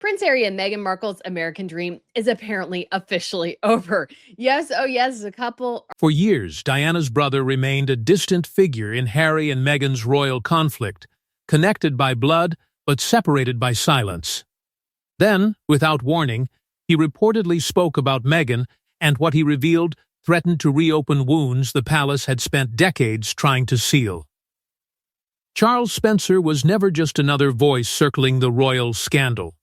Prince Harry and Meghan Markle's American dream is apparently officially over. Yes, oh yes, the couple. For years, Diana's brother remained a distant figure in Harry and Meghan's royal conflict, connected by blood but separated by silence. Then, without warning, he reportedly spoke about Meghan, and what he revealed threatened to reopen wounds the palace had spent decades trying to seal. Charles Spencer was never just another voice circling the royal scandal.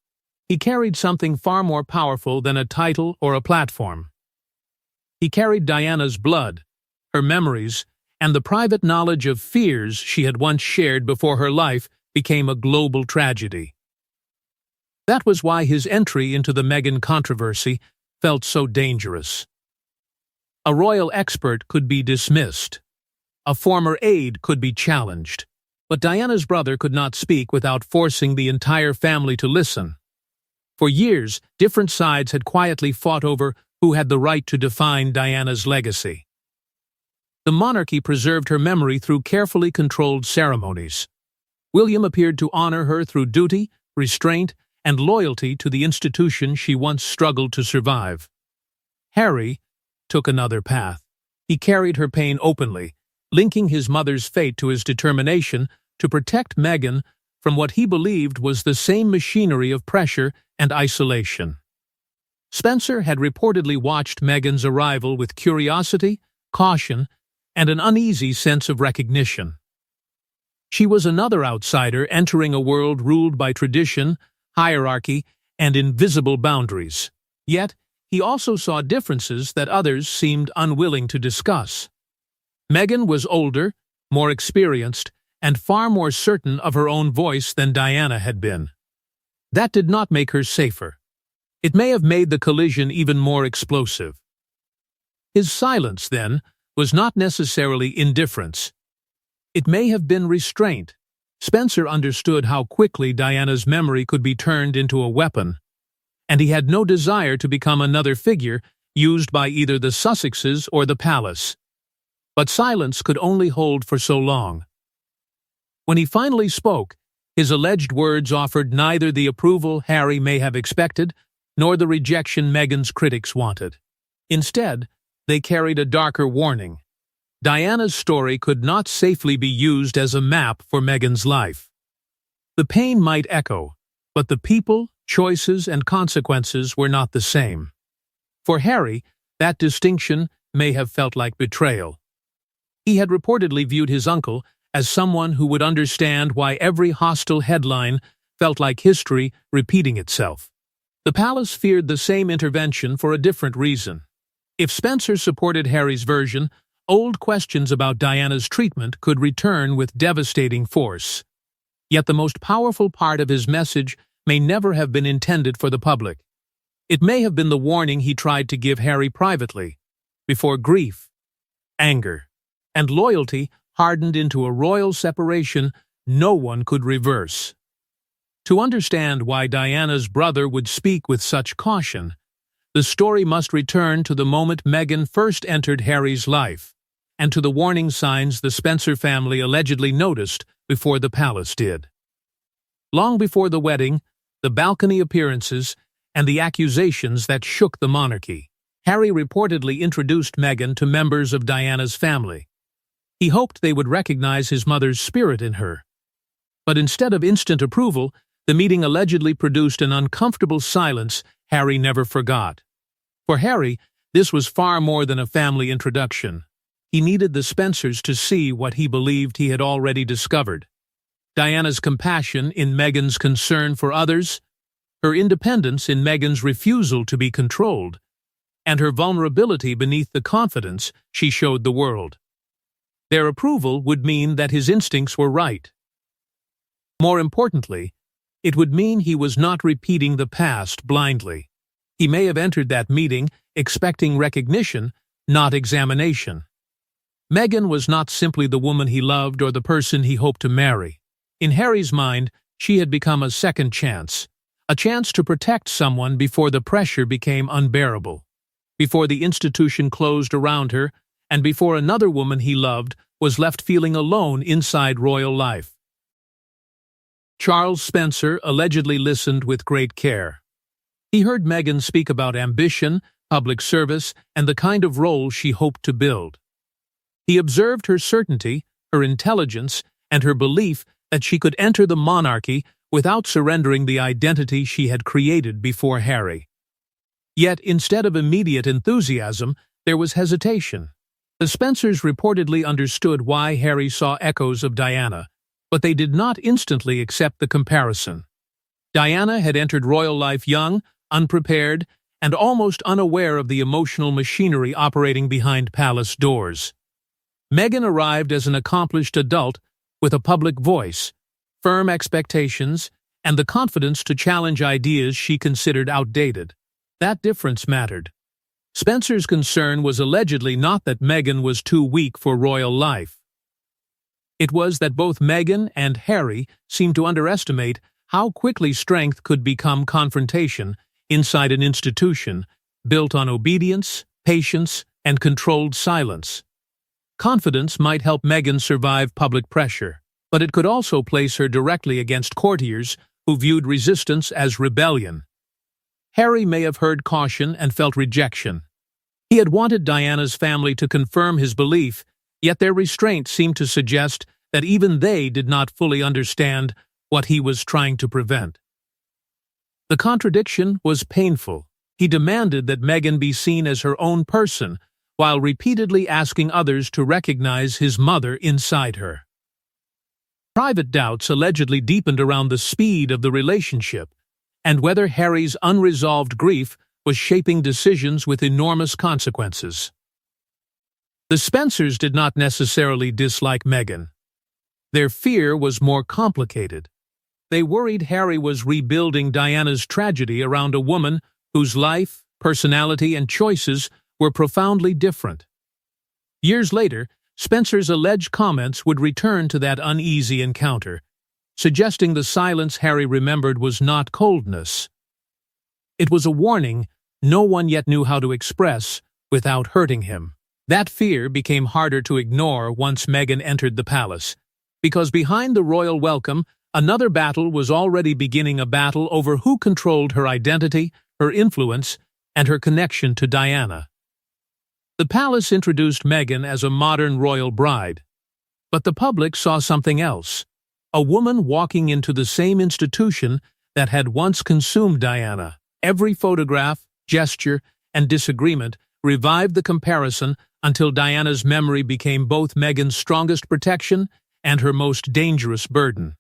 He carried something far more powerful than a title or a platform. He carried Diana's blood, her memories, and the private knowledge of fears she had once shared before her life became a global tragedy. That was why his entry into the Meghan controversy felt so dangerous. A royal expert could be dismissed. A former aide could be challenged. But Diana's brother could not speak without forcing the entire family to listen. For years, different sides had quietly fought over who had the right to define Diana's legacy. The monarchy preserved her memory through carefully controlled ceremonies. William appeared to honor her through duty, restraint, and loyalty to the institution she once struggled to survive. Harry took another path. He carried her pain openly, linking his mother's fate to his determination to protect Meghan from what he believed was the same machinery of pressure and isolation. Spencer had reportedly watched Meghan's arrival with curiosity, caution, and an uneasy sense of recognition. She was another outsider entering a world ruled by tradition, hierarchy, and invisible boundaries. Yet, he also saw differences that others seemed unwilling to discuss. Meghan was older, more experienced, and far more certain of her own voice than Diana had been. That did not make her safer. It may have made the collision even more explosive. His silence, then, was not necessarily indifference. It may have been restraint. Spencer understood how quickly Diana's memory could be turned into a weapon, and he had no desire to become another figure used by either the Sussexes or the palace. But silence could only hold for so long. When he finally spoke, his alleged words offered neither the approval Harry may have expected nor the rejection Meghan's critics wanted. Instead, they carried a darker warning. Diana's story could not safely be used as a map for Meghan's life. The pain might echo, but the people, choices, and consequences were not the same. For Harry, that distinction may have felt like betrayal. He had reportedly viewed his uncle as someone who would understand why every hostile headline felt like history repeating itself. The palace feared the same intervention for a different reason. If Spencer supported Harry's version, old questions about Diana's treatment could return with devastating force. Yet the most powerful part of his message may never have been intended for the public. It may have been the warning he tried to give Harry privately, before grief, anger, and loyalty hardened into a royal separation no one could reverse. To understand why Diana's brother would speak with such caution, the story must return to the moment Meghan first entered Harry's life, and to the warning signs the Spencer family allegedly noticed before the palace did. Long before the wedding, the balcony appearances, and the accusations that shook the monarchy, Harry reportedly introduced Meghan to members of Diana's family. He hoped they would recognize his mother's spirit in her. But instead of instant approval, the meeting allegedly produced an uncomfortable silence Harry never forgot. For Harry, this was far more than a family introduction. He needed the Spencers to see what he believed he had already discovered. Diana's compassion in Meghan's concern for others, her independence in Meghan's refusal to be controlled, and her vulnerability beneath the confidence she showed the world. Their approval would mean that his instincts were right. More importantly, it would mean he was not repeating the past blindly. He may have entered that meeting expecting recognition, not examination. Meghan was not simply the woman he loved or the person he hoped to marry. In Harry's mind, she had become a second chance, a chance to protect someone before the pressure became unbearable, before the institution closed around her, and before another woman he loved was left feeling alone inside royal life. Charles Spencer allegedly listened with great care. He heard Meghan speak about ambition, public service, and the kind of role she hoped to build. He observed her certainty, her intelligence, and her belief that she could enter the monarchy without surrendering the identity she had created before Harry. Yet, instead of immediate enthusiasm, there was hesitation. The Spencers reportedly understood why Harry saw echoes of Diana, but they did not instantly accept the comparison. Diana had entered royal life young, unprepared, and almost unaware of the emotional machinery operating behind palace doors. Meghan arrived as an accomplished adult with a public voice, firm expectations, and the confidence to challenge ideas she considered outdated. That difference mattered. Spencer's concern was allegedly not that Meghan was too weak for royal life. It was that both Meghan and Harry seemed to underestimate how quickly strength could become confrontation inside an institution built on obedience, patience, and controlled silence. Confidence might help Meghan survive public pressure, but it could also place her directly against courtiers who viewed resistance as rebellion. Harry may have heard caution and felt rejection. He had wanted Diana's family to confirm his belief, yet their restraint seemed to suggest that even they did not fully understand what he was trying to prevent. The contradiction was painful. He demanded that Meghan be seen as her own person, while repeatedly asking others to recognize his mother inside her. Private doubts allegedly deepened around the speed of the relationship, and whether Harry's unresolved grief was shaping decisions with enormous consequences. The Spencers did not necessarily dislike Meghan. Their fear was more complicated. They worried Harry was rebuilding Diana's tragedy around a woman whose life, personality, and choices were profoundly different. Years later, Spencer's alleged comments would return to that uneasy encounter, suggesting the silence Harry remembered was not coldness. It was a warning no one yet knew how to express without hurting him. That fear became harder to ignore once Meghan entered the palace, because behind the royal welcome, another battle was already beginning, a battle over who controlled her identity, her influence, and her connection to Diana. The palace introduced Meghan as a modern royal bride, but the public saw something else. A woman walking into the same institution that had once consumed Diana. Every photograph, gesture, and disagreement revived the comparison until Diana's memory became both Meghan's strongest protection and her most dangerous burden.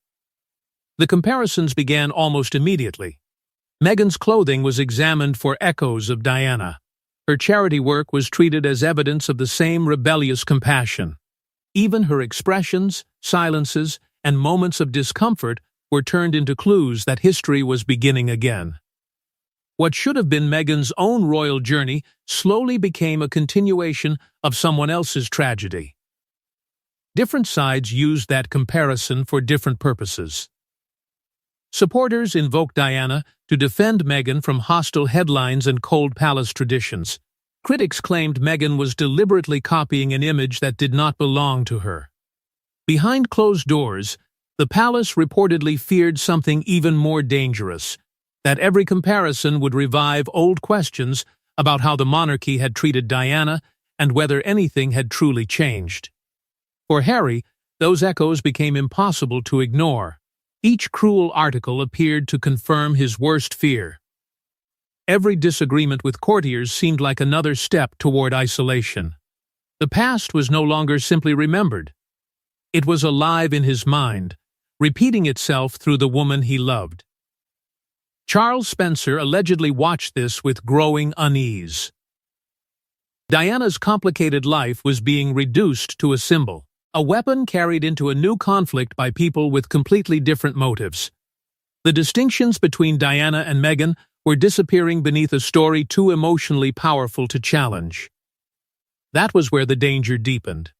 The comparisons began almost immediately. Meghan's clothing was examined for echoes of Diana. Her charity work was treated as evidence of the same rebellious compassion. Even her expressions, silences, and moments of discomfort were turned into clues that history was beginning again. What should have been Meghan's own royal journey slowly became a continuation of someone else's tragedy. Different sides used that comparison for different purposes. Supporters invoked Diana to defend Meghan from hostile headlines and cold palace traditions. Critics claimed Meghan was deliberately copying an image that did not belong to her. Behind closed doors, the palace reportedly feared something even more dangerous, that every comparison would revive old questions about how the monarchy had treated Diana and whether anything had truly changed. For Harry, those echoes became impossible to ignore. Each cruel article appeared to confirm his worst fear. Every disagreement with courtiers seemed like another step toward isolation. The past was no longer simply remembered. It was alive in his mind, repeating itself through the woman he loved. Charles Spencer allegedly watched this with growing unease. Diana's complicated life was being reduced to a symbol, a weapon carried into a new conflict by people with completely different motives. The distinctions between Diana and Meghan were disappearing beneath a story too emotionally powerful to challenge. That was where the danger deepened.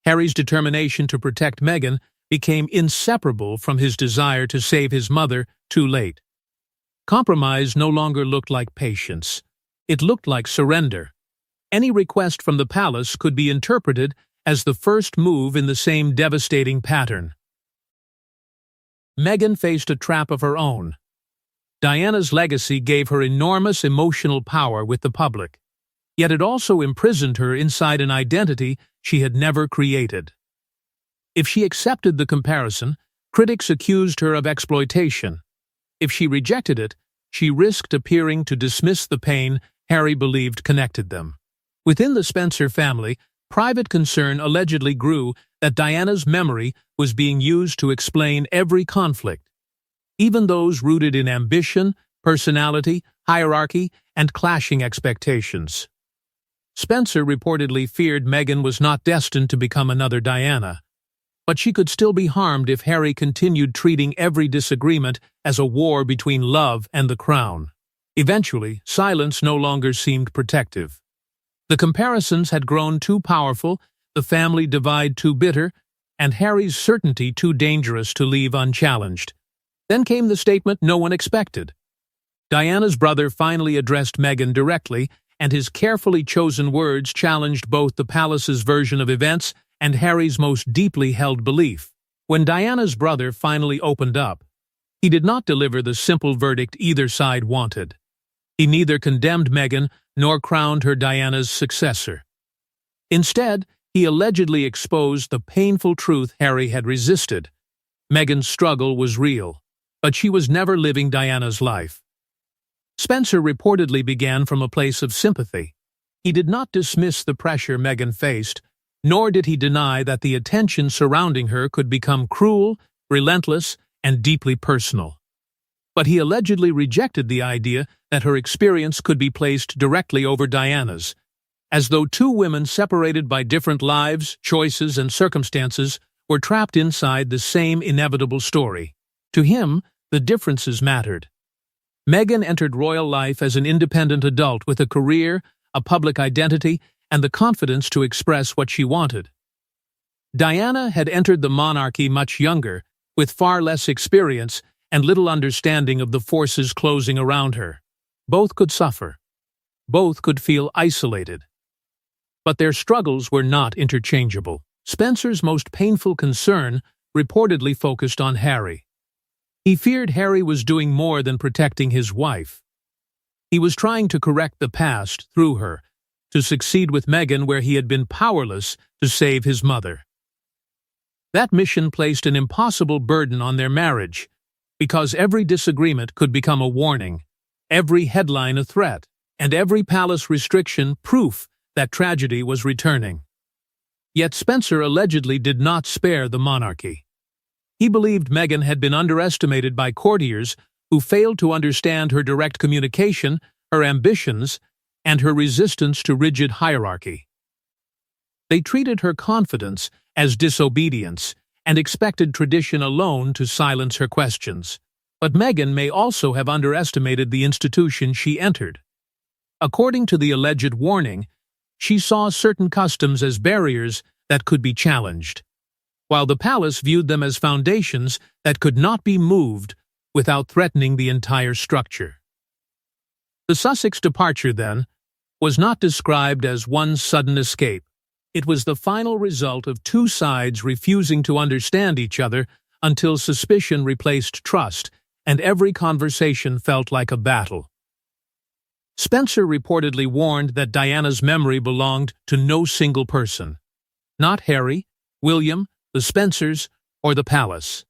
Harry's determination to protect Meghan became inseparable from his desire to save his mother too late. Compromise no longer looked like patience. It looked like surrender. Any request from the palace could be interpreted as the first move in the same devastating pattern. Meghan faced a trap of her own. Diana's legacy gave her enormous emotional power with the public, yet it also imprisoned her inside an identity she had never created. If she accepted the comparison, critics accused her of exploitation. If she rejected it, she risked appearing to dismiss the pain Harry believed connected them. Within the Spencer family, private concern allegedly grew that Diana's memory was being used to explain every conflict, even those rooted in ambition, personality, hierarchy, and clashing expectations. Spencer reportedly feared Meghan was not destined to become another Diana, but she could still be harmed if Harry continued treating every disagreement as a war between love and the crown. Eventually, silence no longer seemed protective. The comparisons had grown too powerful, the family divide too bitter, and Harry's certainty too dangerous to leave unchallenged. Then came the statement no one expected. Diana's brother finally addressed Meghan directly, and his carefully chosen words challenged both the palace's version of events and Harry's most deeply held belief. When Diana's brother finally opened up, he did not deliver the simple verdict either side wanted. He neither condemned Meghan nor crowned her Diana's successor. Instead, he allegedly exposed the painful truth Harry had resisted. Meghan's struggle was real, but she was never living Diana's life. Spencer reportedly began from a place of sympathy. He did not dismiss the pressure Meghan faced, nor did he deny that the attention surrounding her could become cruel, relentless, and deeply personal. But he allegedly rejected the idea that her experience could be placed directly over Diana's, as though two women separated by different lives, choices, and circumstances were trapped inside the same inevitable story. To him, the differences mattered. Meghan entered royal life as an independent adult with a career, a public identity, and the confidence to express what she wanted. Diana had entered the monarchy much younger, with far less experience and little understanding of the forces closing around her. Both could suffer. Both could feel isolated. But their struggles were not interchangeable. Spencer's most painful concern reportedly focused on Harry. He feared Harry was doing more than protecting his wife. He was trying to correct the past through her, to succeed with Meghan where he had been powerless to save his mother. That mission placed an impossible burden on their marriage, because every disagreement could become a warning, every headline a threat, and every palace restriction proof that tragedy was returning. Yet Spencer allegedly did not spare the monarchy. He believed Meghan had been underestimated by courtiers who failed to understand her direct communication, her ambitions, and her resistance to rigid hierarchy. They treated her confidence as disobedience and expected tradition alone to silence her questions. But Meghan may also have underestimated the institution she entered. According to the alleged warning, she saw certain customs as barriers that could be challenged, while the palace viewed them as foundations that could not be moved without threatening the entire structure. The Sussex departure, then, was not described as one sudden escape. It was the final result of two sides refusing to understand each other until suspicion replaced trust, and every conversation felt like a battle. Spencer reportedly warned that Diana's memory belonged to no single person. Not Harry, William, the Spencers, or the palace.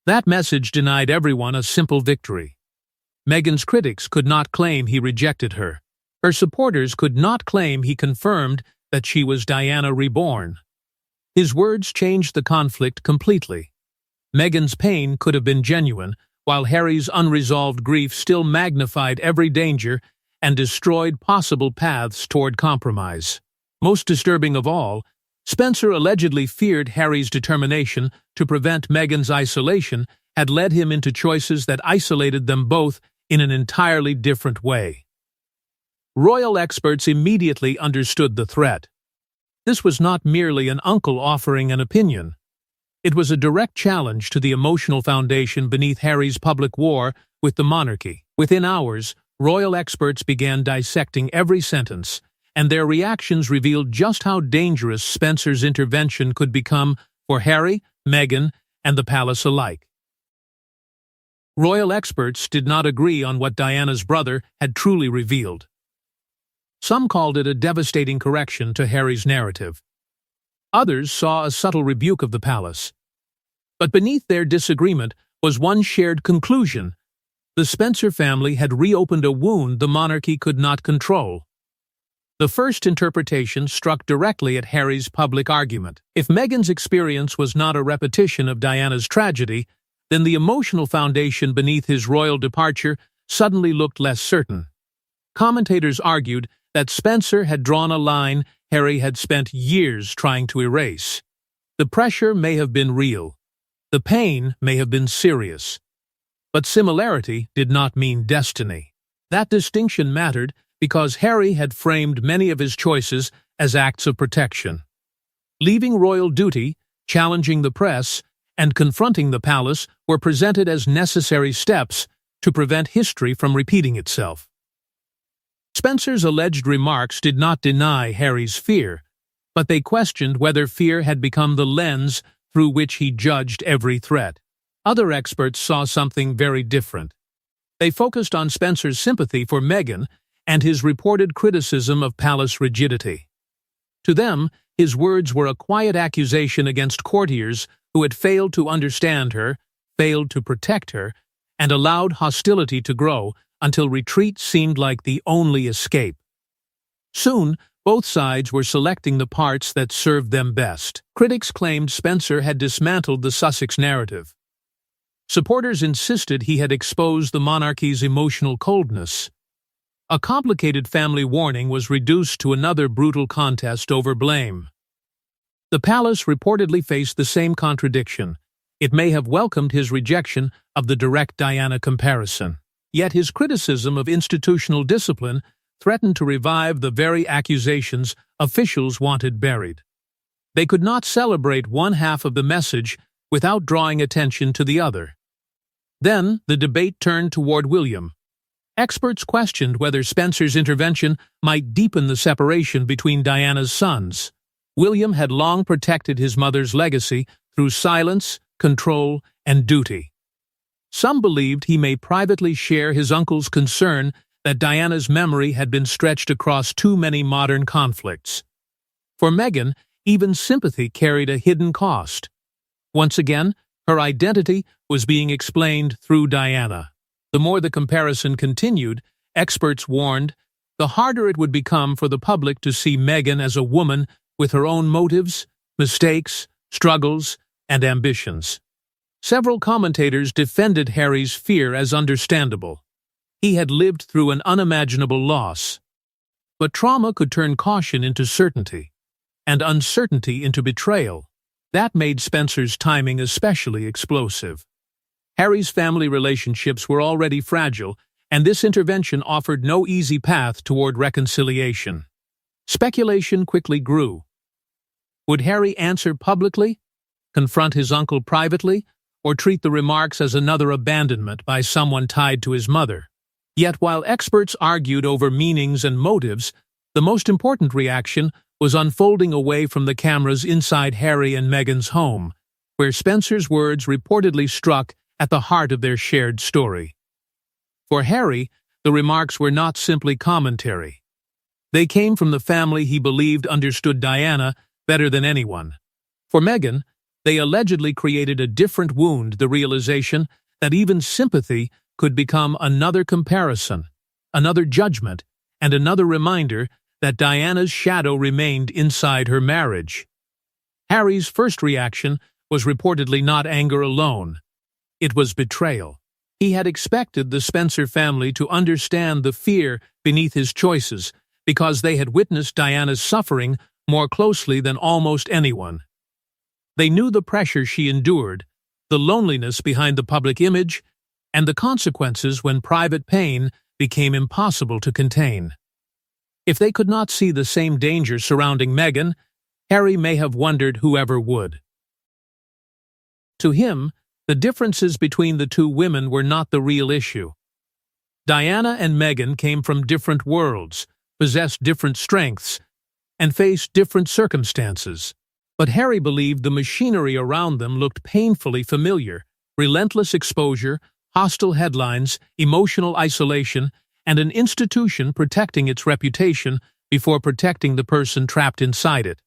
That message denied everyone a simple victory. Meghan's critics could not claim he rejected her. Her supporters could not claim he confirmed that she was Diana reborn. His words changed the conflict completely. Meghan's pain could have been genuine, while Harry's unresolved grief still magnified every danger and destroyed possible paths toward compromise. Most disturbing of all, Spencer allegedly feared Harry's determination to prevent Meghan's isolation had led him into choices that isolated them both in an entirely different way. Royal experts immediately understood the threat. This was not merely an uncle offering an opinion. It was a direct challenge to the emotional foundation beneath Harry's public war with the monarchy. Within hours, royal experts began dissecting every sentence, and their reactions revealed just how dangerous Spencer's intervention could become for Harry, Meghan, and the palace alike. Royal experts did not agree on what Diana's brother had truly revealed. Some called it a devastating correction to Harry's narrative. Others saw a subtle rebuke of the palace. But beneath their disagreement was one shared conclusion: the Spencer family had reopened a wound the monarchy could not control. The first interpretation struck directly at Harry's public argument. If Meghan's experience was not a repetition of Diana's tragedy, then the emotional foundation beneath his royal departure suddenly looked less certain. Commentators argued that Spencer had drawn a line Harry had spent years trying to erase. The pressure may have been real. The pain may have been serious. But similarity did not mean destiny. That distinction mattered because Harry had framed many of his choices as acts of protection. Leaving royal duty, challenging the press, and confronting the palace were presented as necessary steps to prevent history from repeating itself. Spencer's alleged remarks did not deny Harry's fear, but they questioned whether fear had become the lens through which he judged every threat. Other experts saw something very different. They focused on Spencer's sympathy for Meghan and his reported criticism of palace rigidity. To them, his words were a quiet accusation against courtiers who had failed to understand her, failed to protect her, and allowed hostility to grow until retreat seemed like the only escape. Soon, both sides were selecting the parts that served them best. Critics claimed Spencer had dismantled the Sussex narrative. Supporters insisted he had exposed the monarchy's emotional coldness. A complicated family warning was reduced to another brutal contest over blame. The palace reportedly faced the same contradiction. It may have welcomed his rejection of the direct Diana comparison. Yet his criticism of institutional discipline threatened to revive the very accusations officials wanted buried. They could not celebrate one half of the message without drawing attention to the other. Then the debate turned toward William. Experts questioned whether Spencer's intervention might deepen the separation between Diana's sons. William had long protected his mother's legacy through silence, control, and duty. Some believed he may privately share his uncle's concern that Diana's memory had been stretched across too many modern conflicts. For Meghan, even sympathy carried a hidden cost. Once again, her identity was being explained through Diana. The more the comparison continued, experts warned, the harder it would become for the public to see Meghan as a woman with her own motives, mistakes, struggles, and ambitions. Several commentators defended Harry's fear as understandable. He had lived through an unimaginable loss. But trauma could turn caution into certainty, and uncertainty into betrayal. That made Spencer's timing especially explosive. Harry's family relationships were already fragile, and this intervention offered no easy path toward reconciliation. Speculation quickly grew. Would Harry answer publicly, confront his uncle privately, or treat the remarks as another abandonment by someone tied to his mother? Yet while experts argued over meanings and motives, the most important reaction was unfolding away from the cameras inside Harry and Meghan's home, where Spencer's words reportedly struck at the heart of their shared story. For Harry, the remarks were not simply commentary. They came from the family he believed understood Diana better than anyone. For Meghan, they allegedly created a different wound, the realization that even sympathy could become another comparison, another judgment, and another reminder that Diana's shadow remained inside her marriage. Harry's first reaction was reportedly not anger alone. It was betrayal. He had expected the Spencer family to understand the fear beneath his choices because they had witnessed Diana's suffering more closely than almost anyone. They knew the pressure she endured, the loneliness behind the public image, and the consequences when private pain became impossible to contain. If they could not see the same danger surrounding Meghan, Harry may have wondered whoever would. To him, the differences between the two women were not the real issue. Diana and Meghan came from different worlds, possessed different strengths, and faced different circumstances. But Harry believed the machinery around them looked painfully familiar: relentless exposure, hostile headlines, emotional isolation, and an institution protecting its reputation before protecting the person trapped inside it.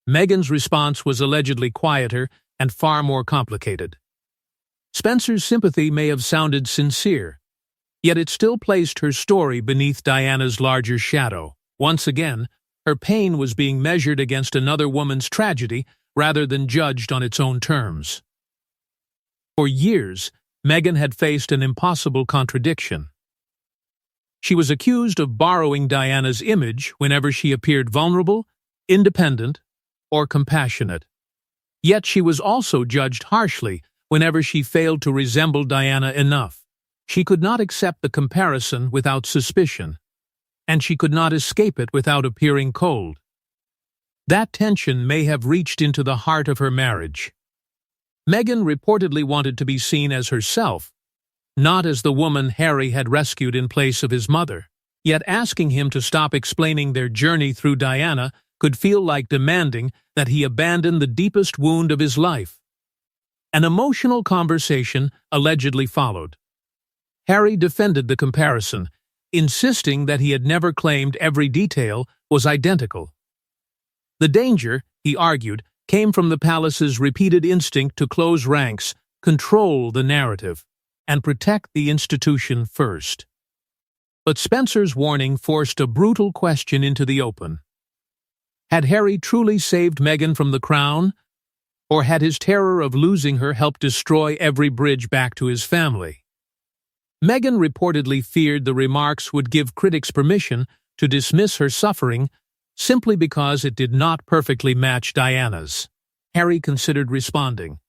Meghan's response was allegedly quieter and far more complicated. Spencer's sympathy may have sounded sincere, yet it still placed her story beneath Diana's larger shadow. Once again, her pain was being measured against another woman's tragedy rather than judged on its own terms. For years, Meghan had faced an impossible contradiction. She was accused of borrowing Diana's image whenever she appeared vulnerable, independent, or compassionate. Yet she was also judged harshly whenever she failed to resemble Diana enough. She could not accept the comparison without suspicion, and she could not escape it without appearing cold. That tension may have reached into the heart of her marriage. Meghan reportedly wanted to be seen as herself, not as the woman Harry had rescued in place of his mother. Yet asking him to stop explaining their journey through Diana could feel like demanding that he abandon the deepest wound of his life. An emotional conversation allegedly followed. Harry defended the comparison, insisting that he had never claimed every detail was identical. The danger, he argued, came from the palace's repeated instinct to close ranks, control the narrative, and protect the institution first. But Spencer's warning forced a brutal question into the open. Had Harry truly saved Meghan from the crown, or had his terror of losing her helped destroy every bridge back to his family? Meghan reportedly feared the remarks would give critics permission to dismiss her suffering simply because it did not perfectly match Diana's. Harry considered responding,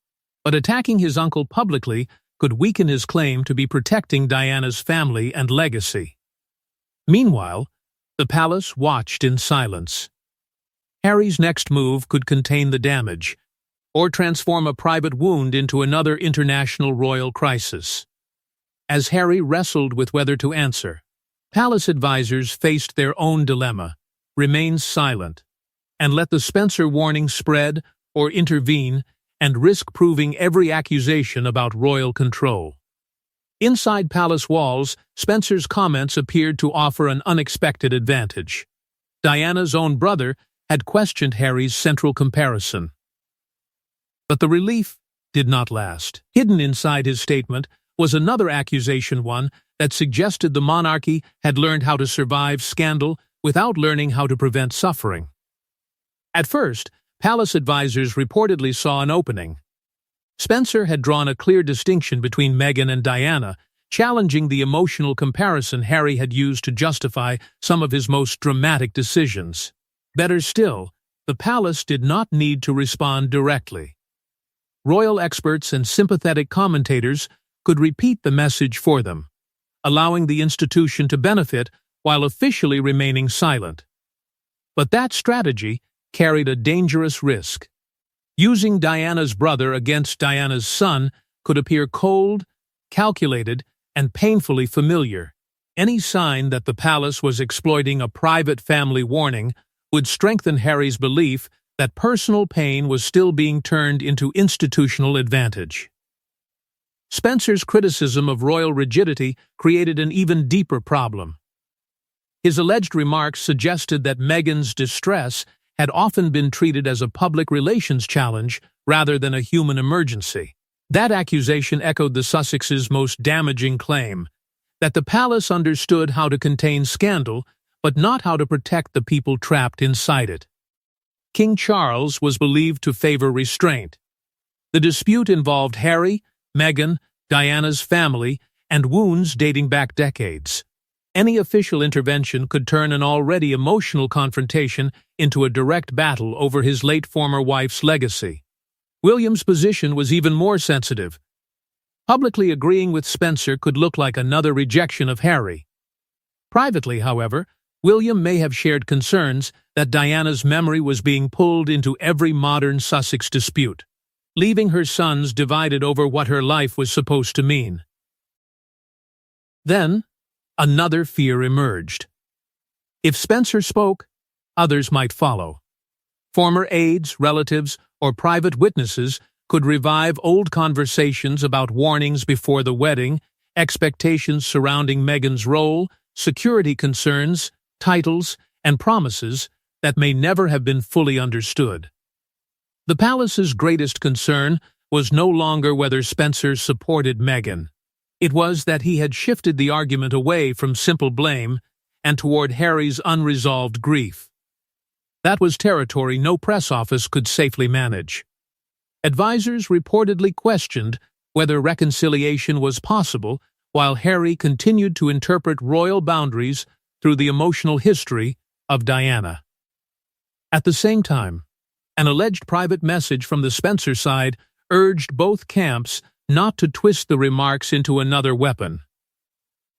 but attacking his uncle publicly could weaken his claim to be protecting Diana's family and legacy. Meanwhile, the palace watched in silence. Harry's next move could contain the damage, or transform a private wound into another international royal crisis. As Harry wrestled with whether to answer, palace advisors faced their own dilemma: remain silent, and let the Spencer warning spread, or intervene and risk proving every accusation about royal control. Inside palace walls, Spencer's comments appeared to offer an unexpected advantage. Diana's own brother had questioned Harry's central comparison. But the relief did not last. Hidden inside his statement was another accusation, one that suggested the monarchy had learned how to survive scandal without learning how to prevent suffering. At first, palace advisors reportedly saw an opening. Spencer had drawn a clear distinction between Meghan and Diana, challenging the emotional comparison Harry had used to justify some of his most dramatic decisions. Better still, the palace did not need to respond directly. Royal experts and sympathetic commentators could repeat the message for them, allowing the institution to benefit while officially remaining silent. But that strategy carried a dangerous risk. Using Diana's brother against Diana's son could appear cold, calculated, and painfully familiar. Any sign that the palace was exploiting a private family warning would strengthen Harry's belief that personal pain was still being turned into institutional advantage. Spencer's criticism of royal rigidity created an even deeper problem. His alleged remarks suggested that Meghan's distress had often been treated as a public relations challenge rather than a human emergency. That accusation echoed the Sussexes' most damaging claim, that the palace understood how to contain scandal, but not how to protect the people trapped inside it. King Charles was believed to favor restraint. The dispute involved Harry, Meghan, Diana's family, and wounds dating back decades. Any official intervention could turn an already emotional confrontation into a direct battle over his late former wife's legacy. William's position was even more sensitive. Publicly agreeing with Spencer could look like another rejection of Harry. Privately, however, William may have shared concerns that Diana's memory was being pulled into every modern Sussex dispute, leaving her sons divided over what her life was supposed to mean. Then, another fear emerged. If Spencer spoke, others might follow. Former aides, relatives, or private witnesses could revive old conversations about warnings before the wedding, expectations surrounding Meghan's role, security concerns, titles, and promises that may never have been fully understood. The palace's greatest concern was no longer whether Spencer supported Meghan. It was that he had shifted the argument away from simple blame and toward Harry's unresolved grief. That was territory no press office could safely manage. Advisors reportedly questioned whether reconciliation was possible, while Harry continued to interpret royal boundaries through the emotional history of Diana. At the same time, an alleged private message from the Spencer side urged both camps not to twist the remarks into another weapon.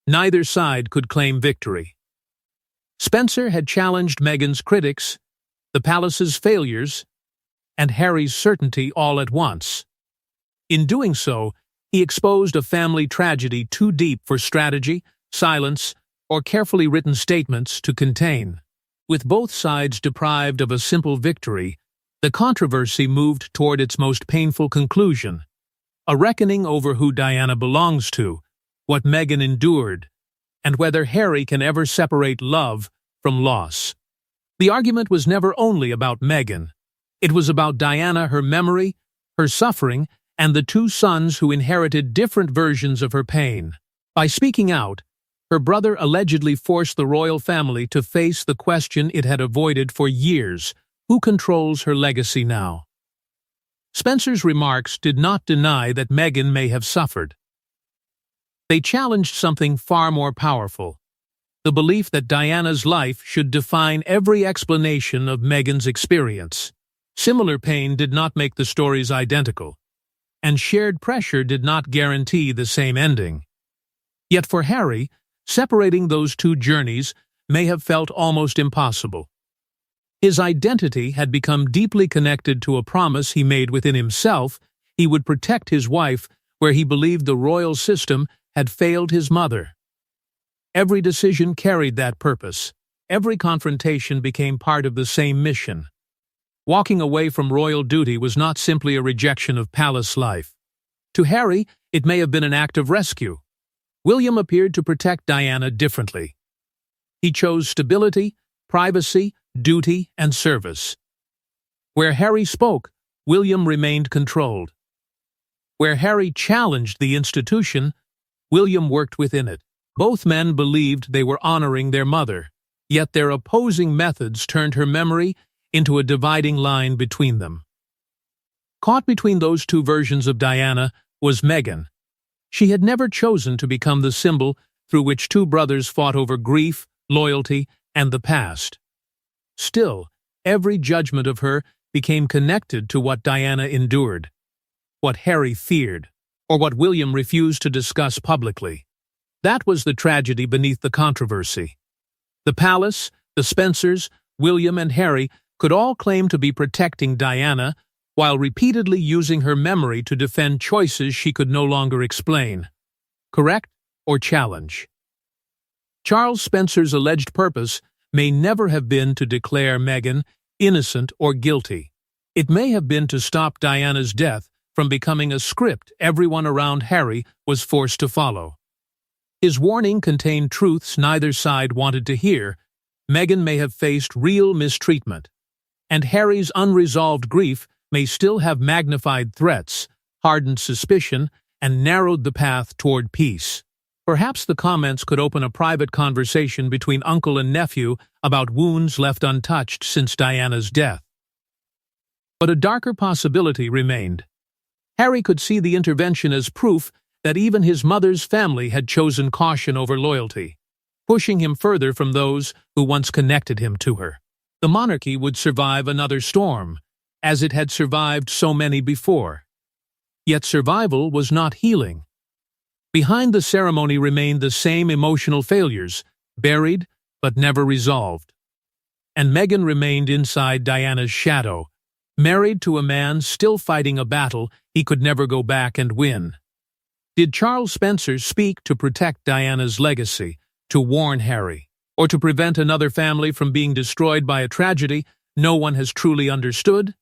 Neither side could claim victory. Spencer had challenged Meghan's critics, the palace's failures, and Harry's certainty all at once. In doing so, he exposed a family tragedy too deep for strategy, silence, or carefully written statements to contain. With both sides deprived of a simple victory, the controversy moved toward its most painful conclusion, a reckoning over who Diana belongs to, what Meghan endured, and whether Harry can ever separate love from loss. The argument was never only about Meghan. It was about Diana, her memory, her suffering, and the two sons who inherited different versions of her pain. By speaking out, her brother allegedly forced the royal family to face the question it had avoided for years: who controls her legacy now? Spencer's remarks did not deny that Meghan may have suffered. They challenged something far more powerful: the belief that Diana's life should define every explanation of Meghan's experience. Similar pain did not make the stories identical, and shared pressure did not guarantee the same ending. Yet for Harry, separating those two journeys may have felt almost impossible. His identity had become deeply connected to a promise he made within himself: he would protect his wife where he believed the royal system had failed his mother. Every decision carried that purpose. Every confrontation became part of the same mission. Walking away from royal duty was not simply a rejection of palace life. To Harry, it may have been an act of rescue. William appeared to protect Diana differently. He chose stability, privacy, duty, and service. Where Harry spoke, William remained controlled. Where Harry challenged the institution, William worked within it. Both men believed they were honoring their mother, yet their opposing methods turned her memory into a dividing line between them. Caught between those two versions of Diana was Meghan. She had never chosen to become the symbol through which two brothers fought over grief, loyalty, and the past. Still, every judgment of her became connected to what Diana endured, what Harry feared, or what William refused to discuss publicly. That was the tragedy beneath the controversy. The palace, the Spencers, William, and Harry could all claim to be protecting Diana, while repeatedly using her memory to defend choices she could no longer explain, correct, or challenge. Charles Spencer's alleged purpose may never have been to declare Meghan innocent or guilty. It may have been to stop Diana's death from becoming a script everyone around Harry was forced to follow. His warning contained truths neither side wanted to hear. Meghan may have faced real mistreatment, and Harry's unresolved grief may still have magnified threats, hardened suspicion, and narrowed the path toward peace. Perhaps the comments could open a private conversation between uncle and nephew about wounds left untouched since Diana's death. But a darker possibility remained. Harry could see the intervention as proof that even his mother's family had chosen caution over loyalty, pushing him further from those who once connected him to her. The monarchy would survive another storm, as it had survived so many before. Yet survival was not healing. Behind the ceremony remained the same emotional failures, buried but never resolved. And Meghan remained inside Diana's shadow, married to a man still fighting a battle he could never go back and win. Did Charles Spencer speak to protect Diana's legacy, to warn Harry, or to prevent another family from being destroyed by a tragedy no one has truly understood?